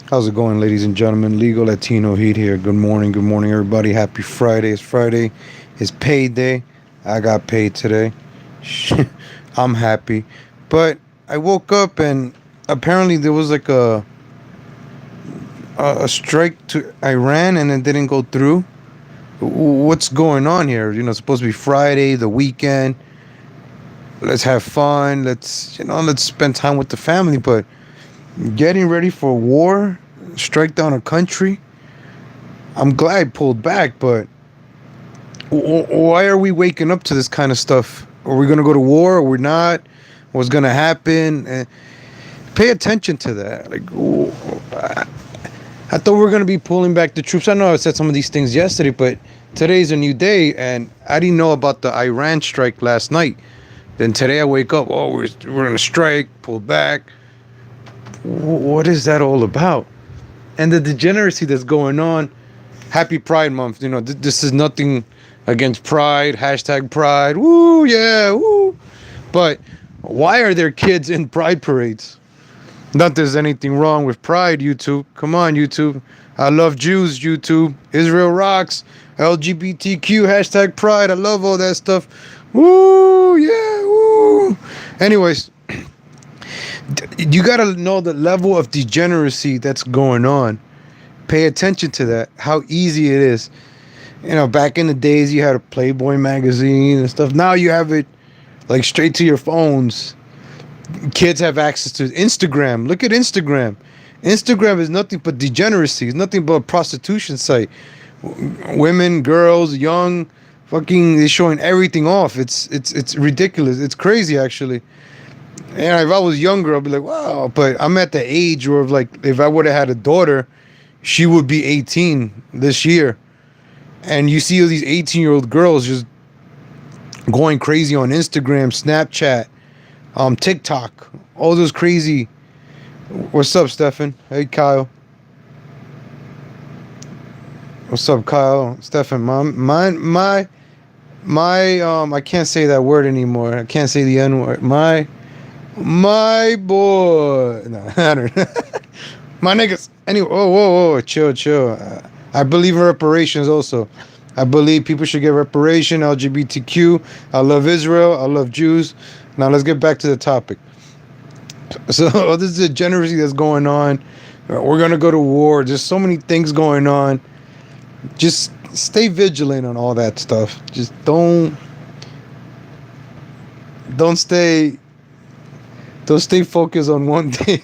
How's it going, ladies and gentlemen? Legal Latino Heat here. Good morning, everybody. Happy Friday. It's Friday. It's payday. I got paid today. I'm happy. But I woke up and apparently there was like a strike to Iran and it didn't go through. What's going on here? It's supposed to be Friday, the weekend. Let's have fun. Let's spend time with the family. But getting ready for war, strike down a country. I'm glad I pulled back, but why are we waking up to this kind of stuff? Are we going to go to war or we're not? What's going to happen? Pay attention to that. I thought we were going to be pulling back the troops. I know I said some of these things yesterday, but today's a new day, and I didn't know about the Iran strike last night. Then today I wake up, we're going to strike, pull back. What is that all about? And the degeneracy that's going on. Happy Pride Month. This is nothing against Pride. Hashtag Pride. Woo, yeah, woo. But why are there kids in Pride parades? Not there's anything wrong with Pride, YouTube. Come on, YouTube. I love Jews, YouTube. Israel rocks. LGBTQ, hashtag Pride. I love all that stuff. Woo, yeah, woo. Anyways, you got to know the level of degeneracy that's going on. Pay attention to that, how easy it is. Back in the days, you had a Playboy magazine and stuff. Now you have it like straight to your phones. Kids have access to Instagram. Look at Instagram. Instagram is nothing but degeneracy. It's nothing but a prostitution site. Women, girls, young, fucking, they're showing everything off. It's ridiculous. It's crazy, actually. And if I was younger, I'd be like, wow. But I'm at the age where, like, if I would have had a daughter, she would be 18 this year. And you see all these 18-year-old girls just going crazy on Instagram, Snapchat, TikTok, all those crazy. What's up, Stefan? Hey, Kyle. What's up, Kyle? Stefan, my, I can't say that word anymore. I can't say the N word. My boy. No, I don't know. My niggas. Anyway, whoa, chill. I believe in reparations also. I believe people should get reparation, LGBTQ. I love Israel. I love Jews. Now let's get back to the topic. So this is the degeneracy that's going on. We're going to go to war. There's so many things going on. Just stay vigilant on all that stuff. Just don't stay focused on one thing.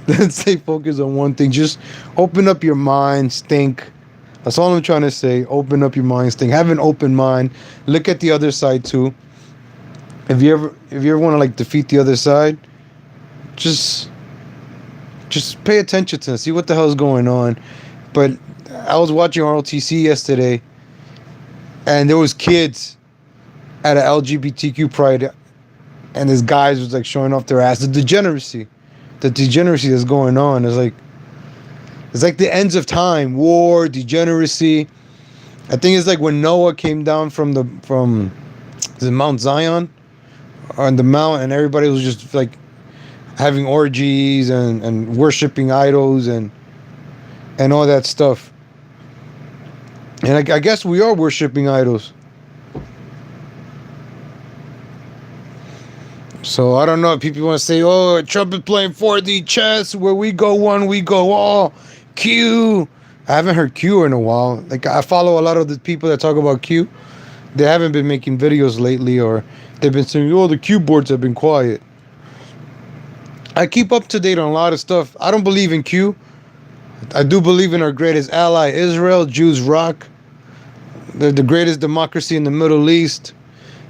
Don't stay focused on one thing. Just open up your minds, think. That's all I'm trying to say. Open up your minds, think. Have an open mind. Look at the other side too. If you ever want to like defeat the other side, just pay attention to it. See what the hell's going on. But I was watching ROTC yesterday, and there was kids at an LGBTQ pride, and this guys was like showing off their ass. The degeneracy that's going on is like, it's like the ends of time, war, degeneracy. I think it's like when Noah came down from Mount Zion on the mount, and everybody was just like having orgies and worshiping idols and all that stuff. And I guess we are worshiping idols. So I don't know if people want to say, oh, Trump is playing 4D chess where we go one, we go all. Q. I haven't heard Q in a while. Like, I follow a lot of the people that talk about Q. They haven't been making videos lately, or they've been saying, oh, the Q boards have been quiet. I keep up to date on a lot of stuff. I don't believe in Q. I do believe in our greatest ally, Israel. Jews rock. They're the greatest democracy in the Middle East.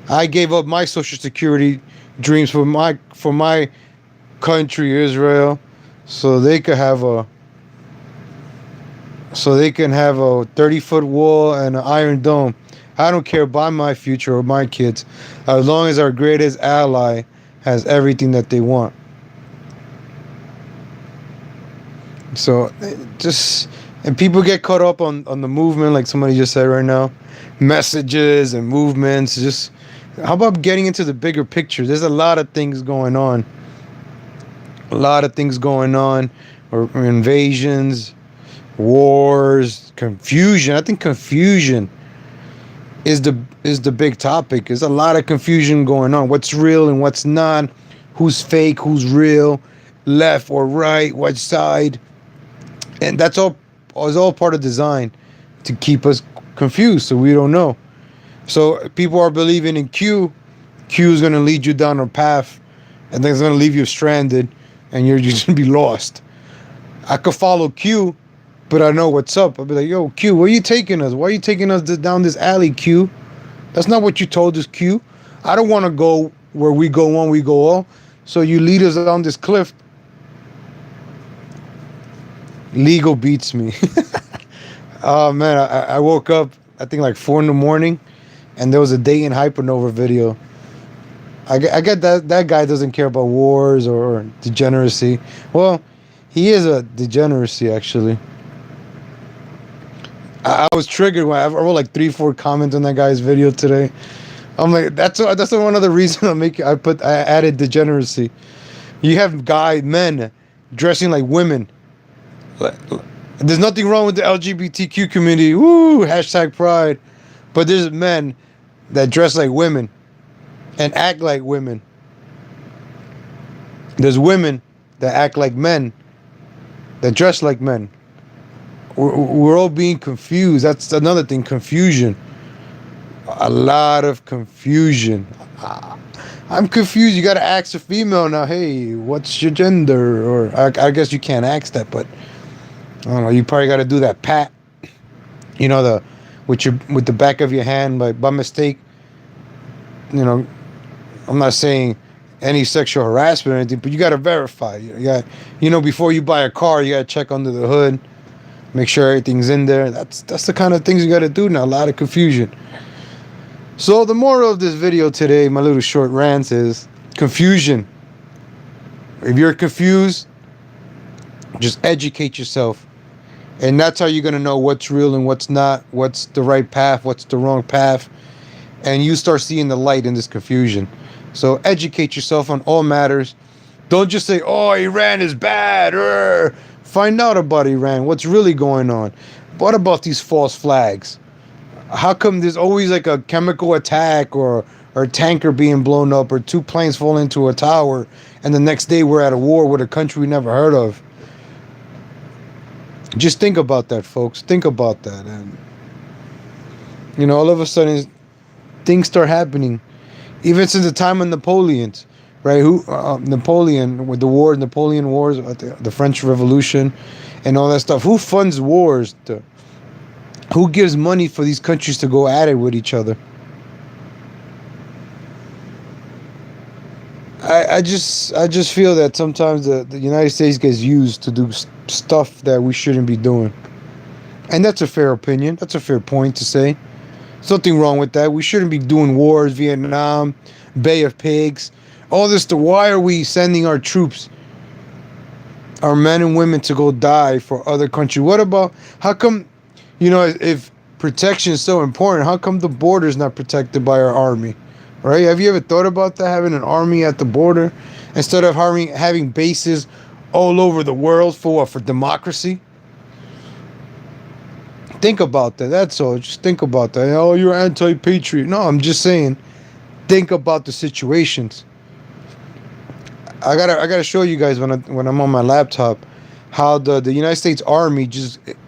I gave up my Social Security dreams for my country, Israel, so they could have a 30-foot wall and an Iron Dome. I don't care about my future or my kids, as long as our greatest ally has everything that they want. So and people get caught up on the movement, like somebody just said right now, messages and movements. Just how about getting into the bigger picture? There's a lot of things going on. or invasions, wars, confusion. I think confusion is the big topic. There's a lot of confusion going on. What's real and what's not? Who's fake? Who's real? Left or right? Which side? And that's all is all part of design to keep us confused, so we don't know. So people are believing in Q. Q is going to lead you down a path, and then it's going to leave you stranded, and you're just going to be lost. I could follow Q, but I know what's up. I'll be like, yo, Q, where are you taking us? Why are you taking us down this alley, Q? That's not what you told us, Q. I don't want to go where we go one, we go all. So you lead us down this cliff. Legal beats me. Oh, man, I woke up, I think like 4 in the morning, and there was a Dayton Hypernova video. I get that guy doesn't care about wars or degeneracy. Well, he is a degeneracy, actually. I was triggered when I wrote like 3-4 comments on that guy's video today. I'm like, that's one of the reasons I added degeneracy. You have men dressing like women. There's nothing wrong with the LGBTQ community. Woo, hashtag pride. But there's men that dress like women and act like women. There's women that act like men, that dress like men. We're all being confused. That's another thing, confusion. A lot of confusion. I'm confused. You got to ask a female now, hey, what's your gender? Or I guess you can't ask that, but I don't know. You probably got to do that pat. You know, with the back of your hand by mistake. You know, I'm not saying any sexual harassment or anything, but you got to verify. Before you buy a car, you got to check under the hood, make sure everything's in there. That's the kind of things you got to do now. A lot of confusion. So the moral of this video today, my little short rant, is confusion. If you're confused, just educate yourself. And that's how you're going to know what's real and what's not, what's the right path, what's the wrong path. And you start seeing the light in this confusion. So educate yourself on all matters. Don't just say, oh, Iran is bad. Find out about Iran. What's really going on? What about these false flags? How come there's always like a chemical attack or a tanker being blown up or 2 planes fall into a tower and the next day we're at a war with a country we never heard of? Just think about that, folks. Think about that. And, all of a sudden things start happening. Even since the time of Napoleon, right? Napoleon, with the Napoleon Wars, the French Revolution and all that stuff. Who funds wars? Who gives money for these countries to go at it with each other? I just feel that sometimes the United States gets used to do stuff that we shouldn't be doing. And that's a fair opinion. That's a fair point to say. There's nothing wrong with that. We shouldn't be doing wars, Vietnam, Bay of Pigs, all this. Why are we sending our troops, our men and women, to go die for other countries? What about, how come, if protection is so important, how come the border is not protected by our army? Right? Have you ever thought about that, having an army at the border instead of having bases all over the world for democracy? Think about that. That's all. Just think about that. Oh, you're anti-patriot. No, I'm just saying, think about the situations. I gotta show you guys when I'm on my laptop how the United States Army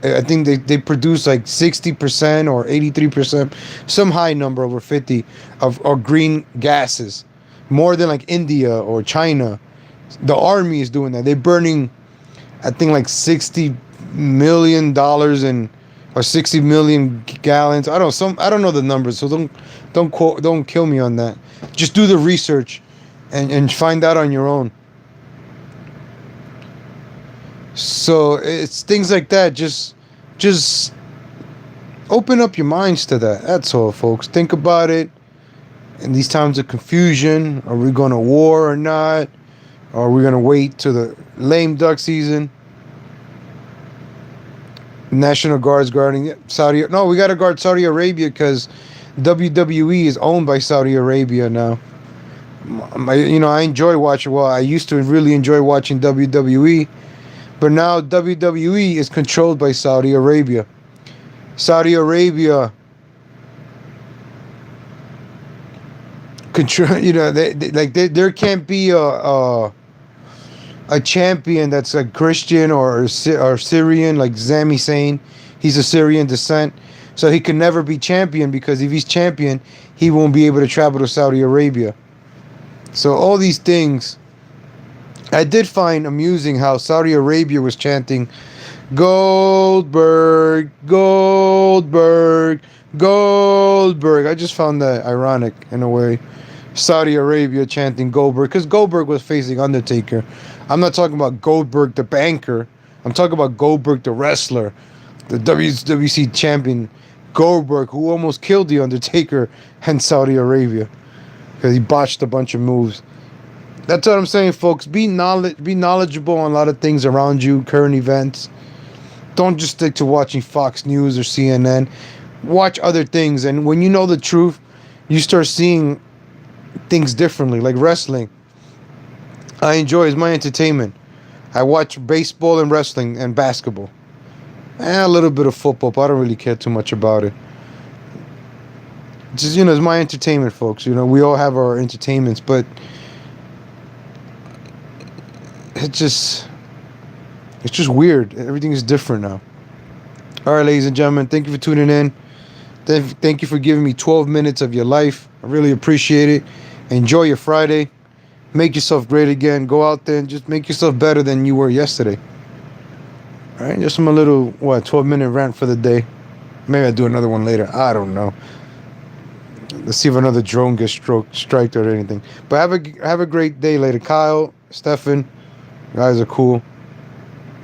I think they produce like 60% or 83%, some high number over 50 of green gases, more than like India or China. The Army is doing that. They're burning, I think, like $60 million or 60 million gallons. I don't know the numbers, so don't kill me on that. Just do the research and find out on your own. So it's things like that. Just open up your minds to that. That's all, folks. Think about it. In these times of confusion, are we going to war or not? Or are we going to wait till the lame duck season? National Guard's guarding Saudi. No, we got to guard Saudi Arabia because WWE is owned by Saudi Arabia now. I enjoy watching. Well, I used to really enjoy watching WWE. But now WWE is controlled by Saudi Arabia. Saudi Arabia control. There can't be a champion that's a Christian or Syrian, like Sami Zayn. He's of Syrian descent, so he can never be champion, because if he's champion, he won't be able to travel to Saudi Arabia. So all these things, I did find amusing how Saudi Arabia was chanting, Goldberg, Goldberg, Goldberg. I just found that ironic in a way. Saudi Arabia chanting Goldberg, because Goldberg was facing Undertaker. I'm not talking about Goldberg the banker. I'm talking about Goldberg the wrestler, the WWC champion Goldberg, who almost killed the Undertaker in Saudi Arabia because he botched a bunch of moves. That's what I'm saying, folks. Be knowledgeable on a lot of things around you, current events. Don't just stick to watching Fox News or CNN. Watch other things, and when you know the truth, you start seeing things differently. Like wrestling, I enjoy. It's my entertainment. I watch baseball and wrestling and basketball, and a little bit of football, but I don't really care too much about it. Just, it's my entertainment, folks. We all have our entertainments, but it's just weird. Everything is different now. All right, ladies and gentlemen, thank you for tuning in. Thank you for giving me 12 minutes of your life. I really appreciate it. Enjoy your Friday. Make yourself great again. Go out there and just make yourself better than you were yesterday. All right, just my little 12-minute rant for the day. Maybe I'll do another one later. I don't know. Let's see if another drone gets striked or anything. But have a great day later. Kyle, Stefan, you guys are cool.